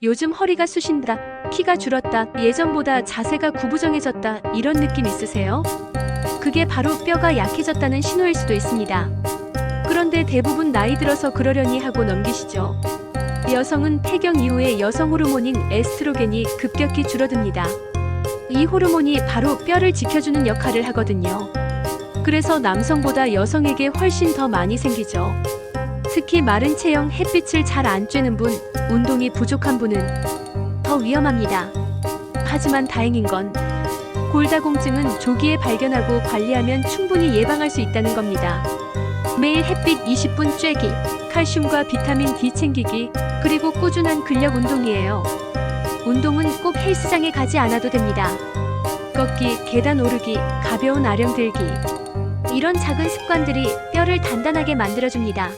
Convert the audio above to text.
요즘 허리가 쑤신다, 키가 줄었다, 예전보다 자세가 구부정해졌다 이런 느낌 있으세요? 그게 바로 뼈가 약해졌다는 신호일 수도 있습니다. 그런데 대부분 나이 들어서 그러려니 하고 넘기시죠. 여성은 태경 이후에 여성 호르몬인 에스트로겐이 급격히 줄어듭니다. 이 호르몬이 바로 뼈를 지켜주는 역할을 하거든요. 그래서 남성보다 여성에게 훨씬 더 많이 생기죠. 특히 마른 체형, 햇빛을 잘 안 쬐는 분, 운동이 부족한 분은 더 위험합니다. 하지만 다행인 건 골다공증은 조기에 발견하고 관리하면 충분히 예방할 수 있다는 겁니다. 매일 햇빛 20분 쬐기, 칼슘과 비타민 D 챙기기, 그리고 꾸준한 근력 운동이에요. 운동은 꼭 헬스장에 가지 않아도 됩니다. 걷기, 계단 오르기, 가벼운 아령 들기. 이런 작은 습관들이 뼈를 단단하게 만들어줍니다.